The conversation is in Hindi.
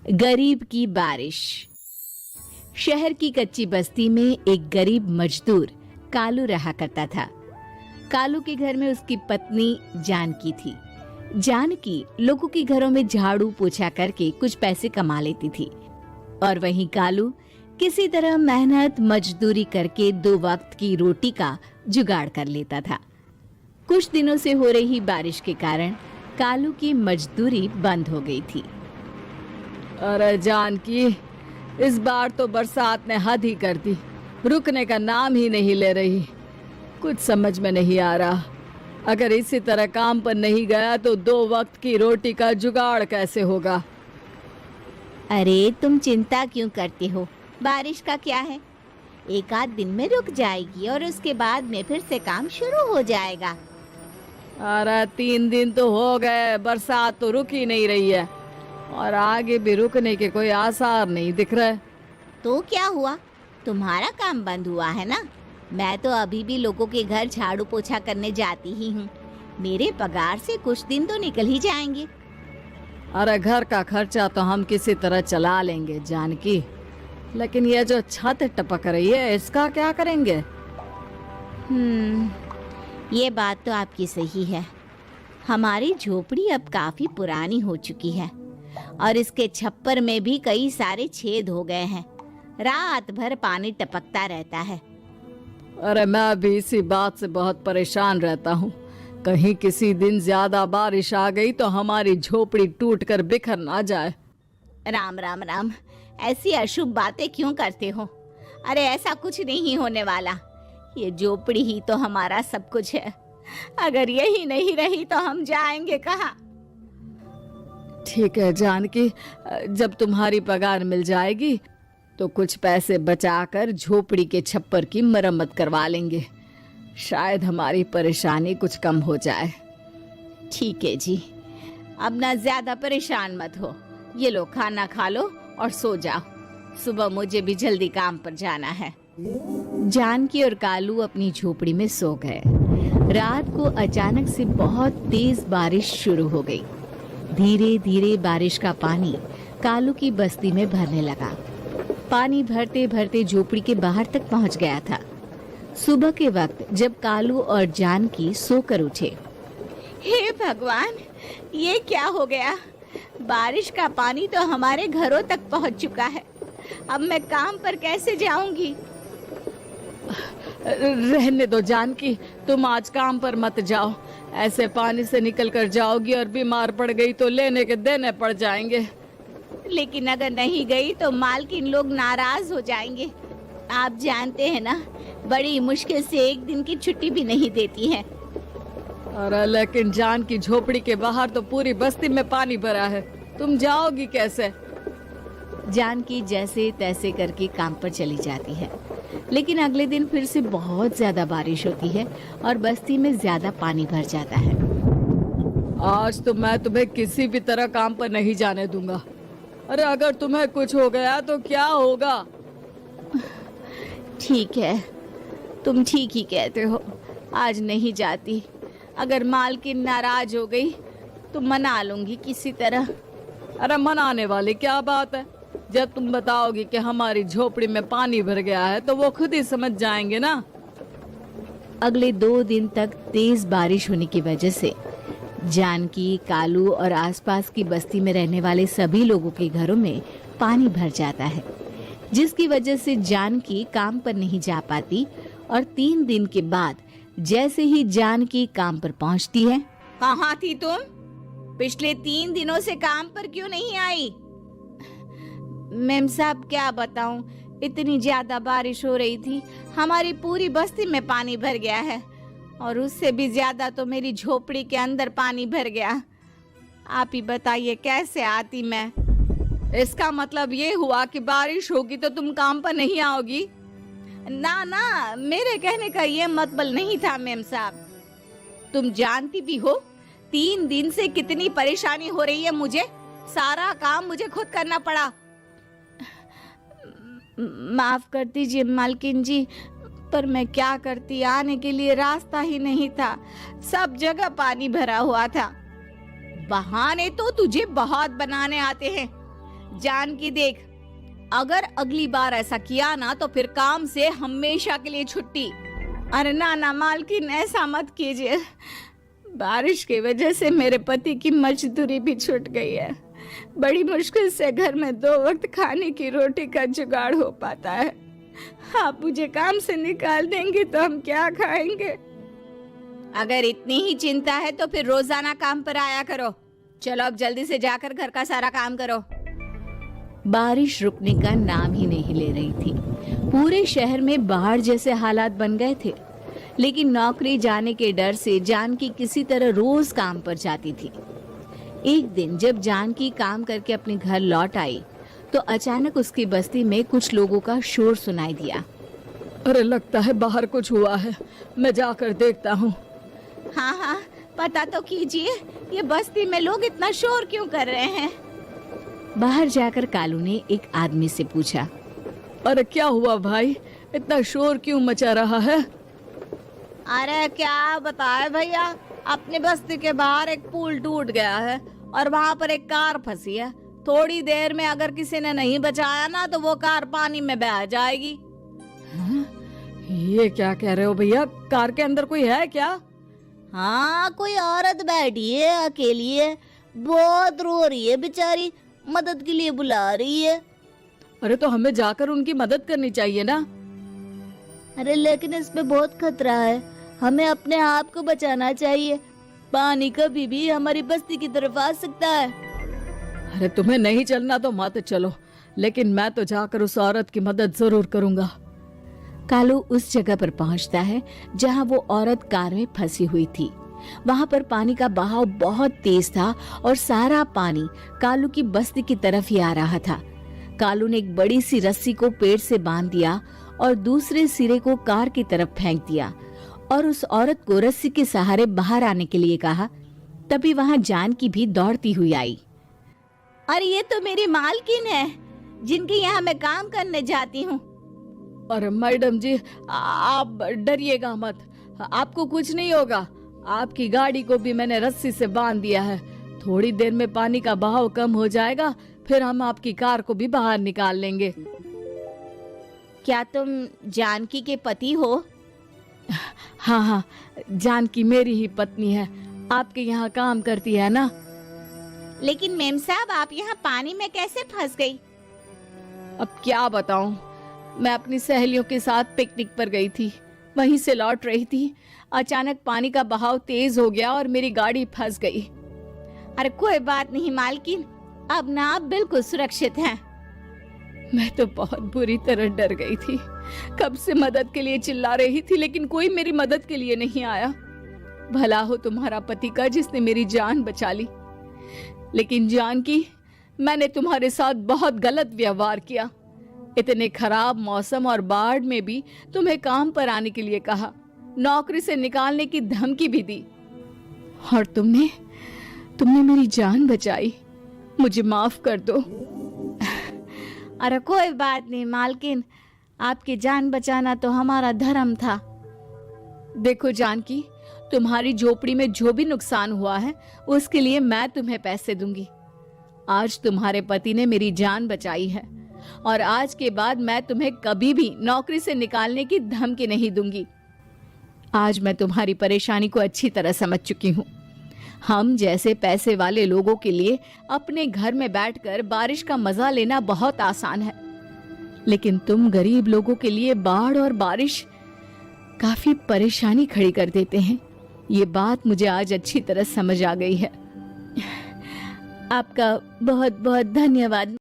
गरीब की बारिश। शहर की कच्ची बस्ती में एक गरीब मजदूर कालू रहा करता था। कालू के घर में उसकी पत्नी जानकी थी। जानकी लोगों के घरों में झाड़ू पोछा करके कुछ पैसे कमा लेती थी और वहीं कालू किसी तरह मेहनत मजदूरी करके 2 वक्त की रोटी का जुगाड़ कर लेता था। कुछ दिनों से हो रही बारिश के कारण कालू की मजदूरी बंद हो गई थी। अरे जानकी, इस बार तो बरसात ने हद ही कर दी, रुकने का नाम ही नहीं ले रही। कुछ समझ में नहीं आ रहा, अगर इसी तरह काम पर नहीं गया तो 2 वक्त की रोटी का जुगाड़ कैसे होगा। अरे तुम चिंता क्यों करते हो, बारिश का क्या है, 1 आध दिन में रुक जाएगी और उसके बाद में फिर से काम शुरू हो जाएगा। अरे 3 दिन तो हो गए, बरसात तो रुक ही नहीं रही है और आगे भी रुकने के कोई आसार नहीं दिख रहे। तो क्या हुआ, तुम्हारा काम बंद हुआ है ना। मैं तो अभी भी लोगों के घर झाड़ू पोछा करने जाती ही हूँ। मेरे पगार से कुछ दिन तो निकल ही जाएंगे। अरे घर का खर्चा तो हम किसी तरह चला लेंगे जानकी, लेकिन ये जो छत टपक रही है इसका क्या करेंगे। ये बात तो आपकी सही है। हमारी झोपड़ी अब काफी पुरानी हो चुकी है और इसके छप्पर में भी कई सारे छेद हो गए हैं। रात भर पानी टपकता रहता है। अरे मैं भी इसी बात से बहुत परेशान रहता हूँ। कहीं किसी दिन ज्यादा बारिश आ गई तो हमारी झोपड़ी टूटकर बिखर ना जाए। राम राम राम, ऐसी अशुभ बातें क्यों करते हो। अरे ऐसा कुछ नहीं होने वाला। ये झोपड़ी ही तो हमारा सब कुछ है। अगर यही नहीं रही तो हम जाएंगे कहाँ। ठीक है जानकी, जब तुम्हारी पगार मिल जाएगी तो कुछ पैसे बचाकर झोपड़ी के छप्पर की मरम्मत करवा लेंगे। शायद हमारी परेशानी कुछ कम हो जाए। ठीक है जी, अब ना ज्यादा परेशान मत हो। ये लो खाना खा लो और सो जाओ, सुबह मुझे भी जल्दी काम पर जाना है। जानकी और कालू अपनी झोपड़ी में सो गए। रात को अचानक से बहुत तेज बारिश शुरू हो गई। धीरे धीरे बारिश का पानी कालू की बस्ती में भरने लगा। पानी भरते भरते झोपड़ी के बाहर तक पहुंच गया था। सुबह के वक्त जब कालू और जानकी सोकर उठे, हे भगवान, ये क्या हो गया। बारिश का पानी तो हमारे घरों तक पहुंच चुका है। अब मैं काम पर कैसे जाऊंगी। रहने दो जानकी, तुम आज काम पर मत जाओ। ऐसे पानी से निकल कर जाओगी और बीमार पड़ गई तो लेने के देने पड़ जाएंगे। लेकिन अगर नहीं गई तो मालकिन लोग नाराज हो जाएंगे। आप जानते हैं ना, बड़ी मुश्किल से 1 दिन की छुट्टी भी नहीं देती है। अरे लेकिन जान की झोपड़ी के बाहर तो पूरी बस्ती में पानी भरा है, तुम जाओगी कैसे। जानकी जैसे तैसे करके काम पर चली जाती है, लेकिन अगले दिन फिर से बहुत ज्यादा बारिश होती है और बस्ती में ज्यादा पानी भर जाता है। आज तो मैं तुम्हें किसी भी तरह काम पर नहीं जाने दूंगा। अरे अगर तुम्हें कुछ हो गया तो क्या होगा। ठीक है, तुम ठीक ही कहते हो, आज नहीं जाती। अगर मालकिन नाराज हो गई तो मना लूंगी किसी तरह। अरे मनाने वाली क्या बात है, जब तुम बताओगी कि हमारी झोपड़ी में पानी भर गया है तो वो खुद ही समझ जाएंगे ना। अगले 2 दिन तक तेज बारिश होने की वजह से जानकी, कालू और आसपास की बस्ती में रहने वाले सभी लोगों के घरों में पानी भर जाता है, जिसकी वजह से जानकी काम पर नहीं जा पाती। और 3 दिन के बाद जैसे ही जानकी काम पर पहुंचती है, कहाँ थी तुम? पिछले 3 दिनों से काम पर क्यों नहीं आई? मेम साहब क्या बताऊं, इतनी ज्यादा बारिश हो रही थी, हमारी पूरी बस्ती में पानी भर गया है और उससे भी ज्यादा तो मेरी झोपड़ी के अंदर पानी भर गया। आप ही बताइए कैसे आती मैं। इसका मतलब ये हुआ कि बारिश होगी तो तुम काम पर नहीं आओगी। ना ना, मेरे कहने का ये मतलब नहीं था मेम साहब। तुम जानती भी हो 3 दिन से कितनी परेशानी हो रही है मुझे। सारा काम मुझे खुद करना पड़ा। माफ कर दीजिए मालकिन जी, पर मैं क्या करती, आने के लिए रास्ता ही नहीं था, सब जगह पानी भरा हुआ था। बहाने तो तुझे बहुत बनाने आते हैं। जानकी देख, अगर अगली बार ऐसा किया ना तो फिर काम से हमेशा के लिए छुट्टी। अरे ना ना मालकिन, ऐसा मत कीजिए। बारिश की वजह से मेरे पति की मजदूरी भी छूट गई है। बड़ी मुश्किल से घर में 2 वक्त खाने की रोटी का जुगाड़ हो पाता है। आप मुझे काम से निकाल देंगे तो हम क्या खाएंगे? अगर इतनी ही चिंता है तो फिर रोजाना काम पर आया करो। चलो अब जल्दी से जाकर घर का सारा काम करो। बारिश रुकने का नाम ही नहीं ले रही थी। पूरे शहर में बाढ़ जैसे हालात बन गए थे। लेकिन नौकरी जाने के डर से जानकी किसी तरह रोज काम पर जाती थी। एक दिन जब जानकी काम करके अपने घर लौट आई तो अचानक उसकी बस्ती में कुछ लोगों का शोर सुनाई दिया। अरे लगता है बाहर कुछ हुआ है, मैं जाकर देखता हूँ। हाँ हाँ, पता तो कीजिए, ये बस्ती में लोग इतना शोर क्यों कर रहे हैं? बाहर जाकर कालू ने एक आदमी से पूछा। अरे क्या हुआ भाई, इतना शोर क्यों मचा रहा है? अरे क्या बताए भैया, अपने बस्ती के बाहर एक पुल टूट गया है और वहाँ पर एक कार फंसी है। थोड़ी देर में अगर किसी ने नहीं बचाया ना तो वो कार पानी में बह जाएगी। हाँ? ये क्या कह रहे हो भैया, कार के अंदर कोई है क्या? हाँ, कोई औरत बैठी है, अकेली है, बहुत रो रही है बेचारी, मदद के लिए बुला रही है। अरे तो हमें जाकर उनकी मदद करनी चाहिए ना। अरे लेकिन इसमें बहुत खतरा है, हमें अपने आप को बचाना चाहिए। पानी कभी भी हमारी बस्ती की तरफ आ सकता है। अरे तुम्हें नहीं चलना तो मत चलो, लेकिन मैं तो जाकर उस औरत की मदद जरूर करूंगा। कालू उस जगह पर पहुंचता है जहां वो औरत कार में फंसी हुई थी। वहां पर पानी का बहाव बहुत तेज था और सारा पानी कालू की बस्ती की तरफ ही आ रहा था। कालू ने एक बड़ी सी रस्सी को पेड़ से बांध दिया और दूसरे सिरे को कार की तरफ फेंक दिया और उस औरत को रस्सी के सहारे बाहर आने के लिए कहा। तभी वहां जानकी भी दौड़ती हुई आई। अरे ये तो मेरी मालकिन है, जिनके यहाँ मैं काम करने जाती हूँ। अरे मैडम जी, आप डरिएगा मत, आपको कुछ नहीं होगा। आपकी गाड़ी को भी मैंने रस्सी से बांध दिया है। थोड़ी देर में पानी का बहाव कम हो जाएगा, फिर हम आपकी कार को भी बाहर निकाल लेंगे। क्या तुम जानकी के पति हो? हाँ हाँ, जानकी मेरी ही पत्नी है, आपके यहाँ काम करती है ना। लेकिन मेम साहब, आप यहाँ पानी में कैसे फंस गई? अब क्या बताऊं, मैं अपनी सहेलियों के साथ पिकनिक पर गई थी, वहीं से लौट रही थी। अचानक पानी का बहाव तेज हो गया और मेरी गाड़ी फंस गई। अरे कोई बात नहीं मालकिन, अब ना आप बिल्कुल सुरक्षित हैं। मैं तो बहुत बुरी तरह डर गई थी। कब से मदद के लिए चिल्ला रही थी, लेकिन कोई मेरी मदद के लिए नहीं आया। भला हो तुम्हारा पति का जिसने मेरी जान बचा ली। लेकिन जानकी, मैंने तुम्हारे साथ बहुत गलत व्यवहार किया। इतने खराब मौसम और बाढ़ में भी तुम्हें काम पर आने के लिए कहा, नौकरी से निकालने की धमकी भी दी, और तुमने मेरी जान बचाई। मुझे माफ कर दो। अरे कोई बात नहीं मालकिन, आपकी जान बचाना तो हमारा धर्म था। देखो जानकी, तुम्हारी झोपड़ी में जो भी नुकसान हुआ है उसके लिए मैं तुम्हें पैसे दूंगी। आज तुम्हारे पति ने मेरी जान बचाई है और आज के बाद मैं तुम्हें कभी भी नौकरी से निकालने की धमकी नहीं दूंगी। आज मैं तुम्हारी परेशानी को अच्छी तरह समझ चुकी हूँ। हम जैसे पैसे वाले लोगों के लिए अपने घर में बैठकर बारिश का मजा लेना बहुत आसान है, लेकिन तुम गरीब लोगों के लिए बाढ़ और बारिश काफी परेशानी खड़ी कर देते हैं। ये बात मुझे आज अच्छी तरह समझ आ गई है। आपका बहुत बहुत धन्यवाद।